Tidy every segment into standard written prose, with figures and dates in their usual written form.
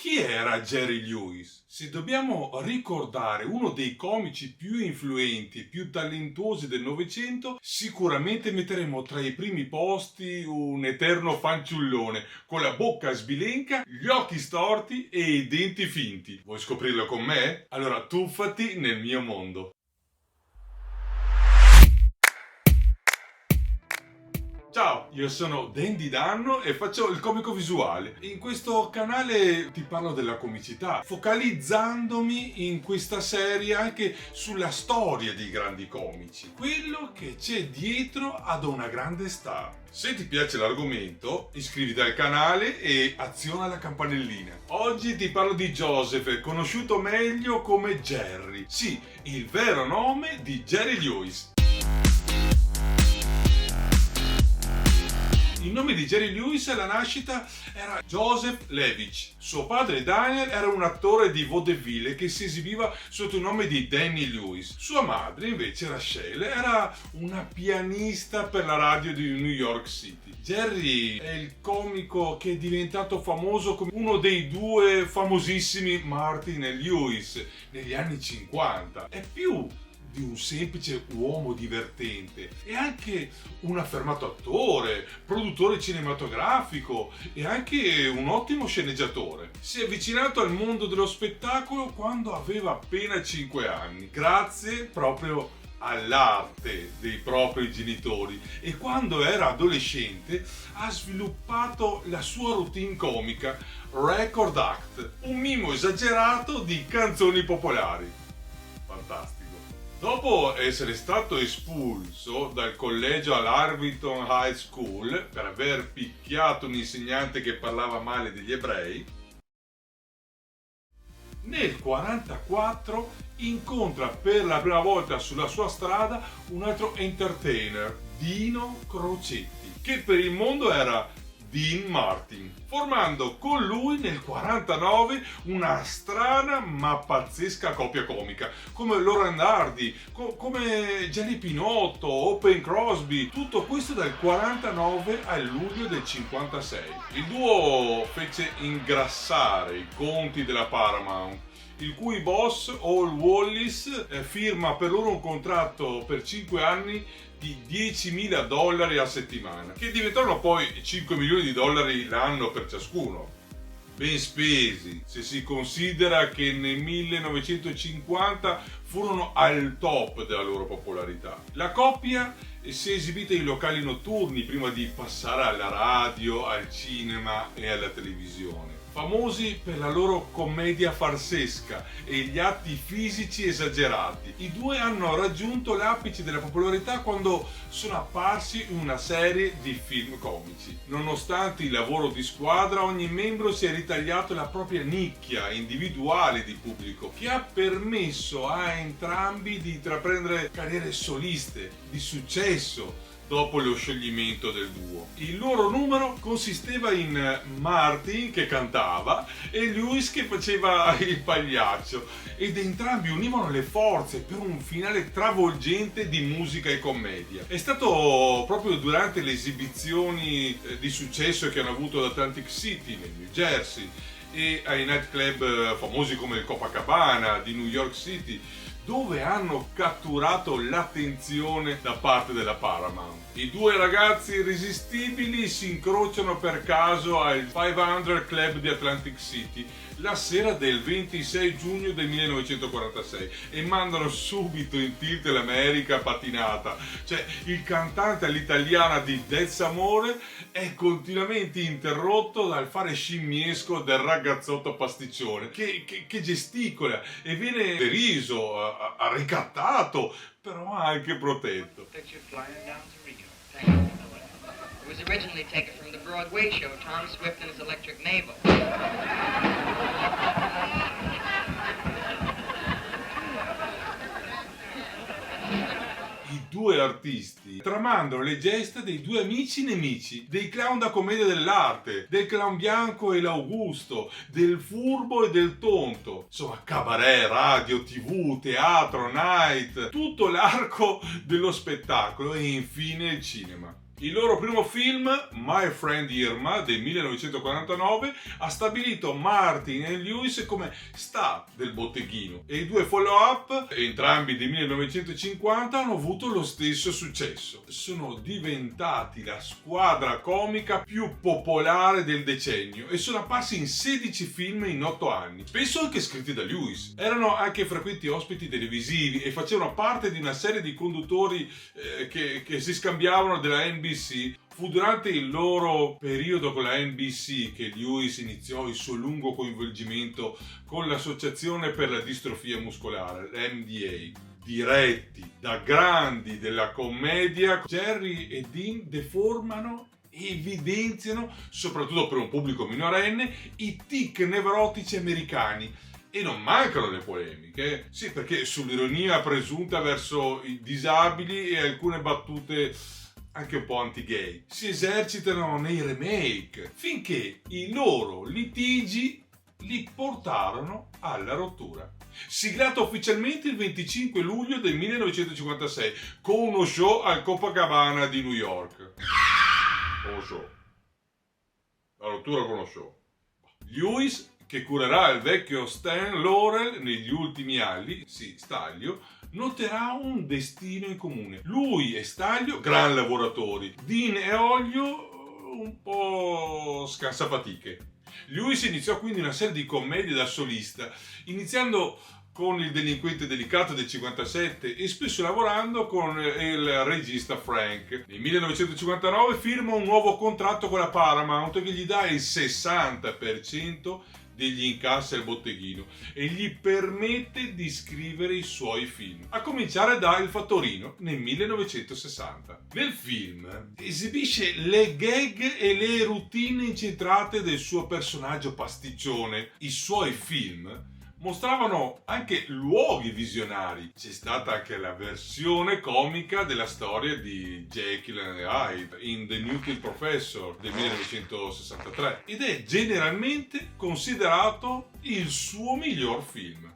Chi era Jerry Lewis? Se dobbiamo ricordare uno dei comici più influenti e più talentuosi del Novecento, sicuramente metteremo tra i primi posti un eterno fanciullone con la bocca sbilenca, gli occhi storti e i denti finti. Vuoi scoprirlo con me? Allora tuffati nel mio mondo. Ciao, io sono Dandy Danno e faccio il comico visuale. In questo canale ti parlo della comicità, focalizzandomi in questa serie anche sulla storia dei grandi comici, quello che c'è dietro ad una grande star. Se ti piace l'argomento, iscriviti al canale e aziona la campanellina. Oggi ti parlo di Joseph, conosciuto meglio come Jerry. Sì, il vero nome di Jerry Lewis. Il nome di Jerry Lewis alla nascita era Joseph Levitch. Suo padre Daniel era un attore di vaudeville che si esibiva sotto il nome di Danny Lewis. Sua madre invece, Rachel, era una pianista per la radio di New York City. Jerry è il comico che è diventato famoso come uno dei due famosissimi Martin e Lewis negli anni 50. È più di un semplice uomo divertente, è anche un affermato attore, produttore cinematografico e anche un ottimo sceneggiatore. Si è avvicinato al mondo dello spettacolo quando aveva appena 5 anni, grazie proprio all'arte dei propri genitori, e quando era adolescente ha sviluppato la sua routine comica Record Act, un mimo esagerato di canzoni popolari. Fantastico. Dopo essere stato espulso dal collegio all'Arlington High School per aver picchiato un insegnante che parlava male degli ebrei, nel 1944 incontra per la prima volta sulla sua strada un altro entertainer, Dino Crocetti, che per il mondo era Dean Martin, formando con lui nel 1949 una strana ma pazzesca coppia comica, come Laurel Hardy, come Gianni Pinotto, Open Crosby, tutto questo dal 1949 al luglio del 1956. Il duo fece ingrassare i conti della Paramount, il cui boss, Hal Wallis, firma per loro un contratto per 5 anni di $10.000 a settimana, che diventarono poi $5 milioni l'anno per ciascuno. Ben spesi, se si considera che nel 1950 furono al top della loro popolarità. La coppia si è esibita in locali notturni prima di passare alla radio, al cinema e alla televisione. Famosi per la loro commedia farsesca e gli atti fisici esagerati, i due hanno raggiunto l'apice della popolarità quando sono apparsi in una serie di film comici. Nonostante il lavoro di squadra, ogni membro si è ritagliato la propria nicchia individuale di pubblico, che ha permesso a entrambi di intraprendere carriere soliste di successo dopo lo scioglimento del duo. Il loro numero consisteva in Martin che cantava e Lewis che faceva il pagliaccio, ed entrambi univano le forze per un finale travolgente di musica e commedia. È stato proprio durante le esibizioni di successo che hanno avuto ad Atlantic City nel New Jersey e ai nightclub famosi come il Copacabana di New York City, dove hanno catturato l'attenzione da parte della Paramount. I due ragazzi irresistibili si incrociano per caso al 500 Club di Atlantic City la sera del 26 giugno del 1946 e mandano subito in tilt l'America patinata. Cioè, il cantante all'italiana di Dez Amore è continuamente interrotto dal fare scimmiesco del ragazzotto pasticcione che gesticola e viene deriso, ricattato, però anche protetto. It was originally taken from the Broadway show, Tom Swift and his Electric Navel. I due artisti tramandano le gesta dei due amici nemici, dei clown da commedia dell'arte, del clown bianco e l'Augusto, del furbo e del tonto. Insomma, cabaret, radio, tv, teatro, night, tutto l'arco dello spettacolo e infine il cinema. Il loro primo film, My Friend Irma, del 1949, ha stabilito Martin e Lewis come star del botteghino e i due follow-up, entrambi del 1950, hanno avuto lo stesso successo. Sono diventati la squadra comica più popolare del decennio e sono apparsi in 16 film in 8 anni, spesso anche scritti da Lewis. Erano anche frequenti ospiti televisivi e facevano parte di una serie di conduttori che si scambiavano della NBC. Fu durante il loro periodo con la NBC che Lewis iniziò il suo lungo coinvolgimento con l'Associazione per la distrofia muscolare, l'MDA. Diretti da grandi della commedia, Jerry e Dean deformano e evidenziano, soprattutto per un pubblico minorenne, i tic nevrotici americani. E non mancano le polemiche, sì, perché sull'ironia presunta verso i disabili e alcune battute anche un po' anti-gay si esercitano nei remake, finché i loro litigi li portarono alla rottura. Siglato ufficialmente il 25 luglio del 1956 con uno show al Copacabana di New York. Uno show. La rottura con uno show. Lewis, che curerà il vecchio Stan Laurel negli ultimi anni, sì, Staglio, noterà un destino in comune. Lui e Staglio, gran lavoratori. Dean e Oglio, un po' scansafatiche. Lewis iniziò quindi una serie di commedie da solista, iniziando con Il delinquente delicato del 57 e spesso lavorando con il regista Frank. Nel 1959 firma un nuovo contratto con la Paramount che gli dà il 60% degli incassi al botteghino e gli permette di scrivere i suoi film, a cominciare da Il Fattorino nel 1960. Nel film esibisce le gag e le routine incentrate del suo personaggio pasticcione. I suoi film mostravano anche luoghi visionari. C'è stata anche la versione comica della storia di Jekyll and Hyde in The Newton Professor del 1963 ed è generalmente considerato il suo miglior film.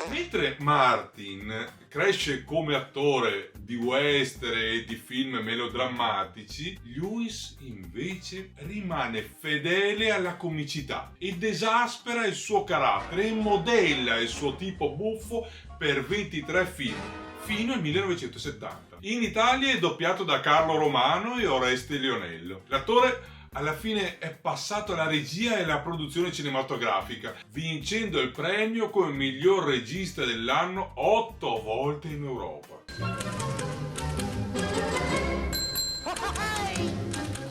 Mentre Martin cresce come attore di western e di film melodrammatici, Lewis invece rimane fedele alla comicità ed esaspera il suo carattere e modella il suo tipo buffo per 23 film, fino al 1970. In Italia è doppiato da Carlo Romano e Oreste Lionello. L'attore alla fine è passato alla regia e alla produzione cinematografica, vincendo il premio come miglior regista dell'anno 8 volte in Europa.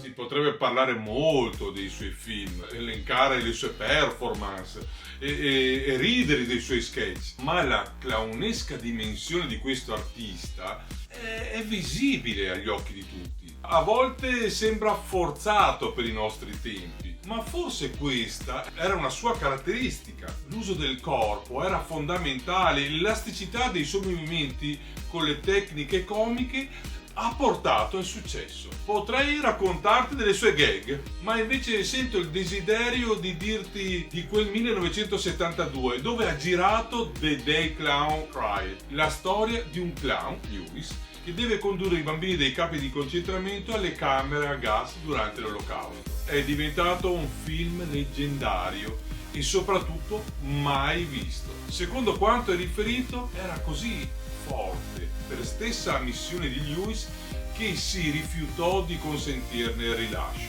Si potrebbe parlare molto dei suoi film, elencare le sue performance e ridere dei suoi sketch, ma la clownesca dimensione di questo artista è visibile agli occhi di tutti. A volte sembra forzato per i nostri tempi, ma forse questa era una sua caratteristica. L'uso del corpo era fondamentale, l'elasticità dei suoi movimenti con le tecniche comiche ha portato al successo. Potrei raccontarti delle sue gag, ma invece sento il desiderio di dirti di quel 1972 dove ha girato The Day Clown Cried, la storia di un clown, Lewis, che deve condurre i bambini dei campi di concentramento alle camere a gas durante l'Olocausto. È diventato un film leggendario e soprattutto mai visto. Secondo quanto è riferito, era così forte per stessa ammissione di Lewis che si rifiutò di consentirne il rilascio.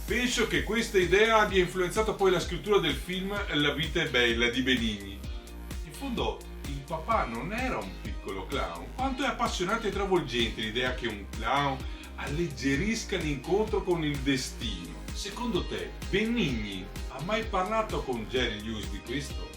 Penso che questa idea abbia influenzato poi la scrittura del film La vita è bella di Benigni. In fondo il papà non era un piccolo clown. Quanto è appassionante e travolgente l'idea che un clown alleggerisca l'incontro con il destino. Secondo te, Benigni ha mai parlato con Jerry Lewis di questo?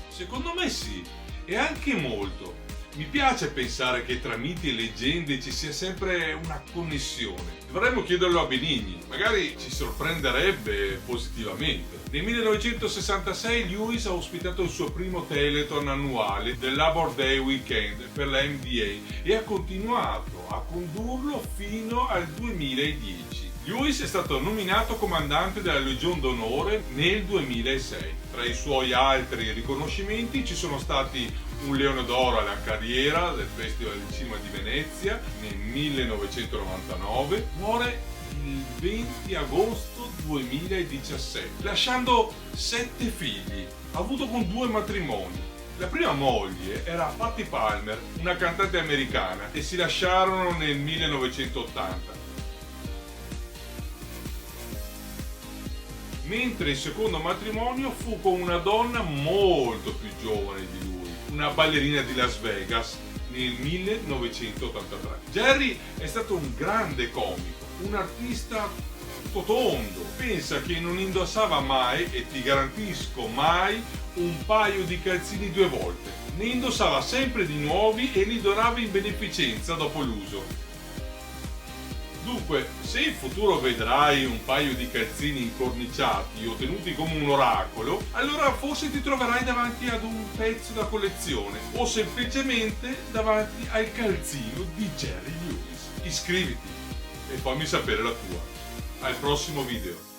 Secondo me sì, e anche molto. Mi piace pensare che tra miti e leggende ci sia sempre una connessione. Dovremmo chiederlo a Benigni, magari ci sorprenderebbe positivamente. Nel 1966 Lewis ha ospitato il suo primo Telethon annuale del Labor Day Weekend per la MDA e ha continuato a condurlo fino al 2010. Lewis è stato nominato comandante della Legion d'Onore nel 2006. Tra i suoi altri riconoscimenti ci sono stati un Leone d'Oro alla carriera del Festival di Cinema di Venezia nel 1999. Muore il 20 agosto 2017, lasciando 7 figli, avuto con 2 matrimoni. La prima moglie era Patti Palmer, una cantante americana, e si lasciarono nel 1980. Mentre il secondo matrimonio fu con una donna molto più giovane di lui, una ballerina di Las Vegas, nel 1983. Jerry è stato un grande comico, un artista tutto tondo. Pensa che non indossava mai, e ti garantisco mai, un paio di calzini 2 volte. Ne indossava sempre di nuovi e li donava in beneficenza dopo l'uso. Dunque, se in futuro vedrai un paio di calzini incorniciati o tenuti come un oracolo, allora forse ti troverai davanti ad un pezzo da collezione o semplicemente davanti al calzino di Jerry Lewis. Iscriviti e fammi sapere la tua. Al prossimo video.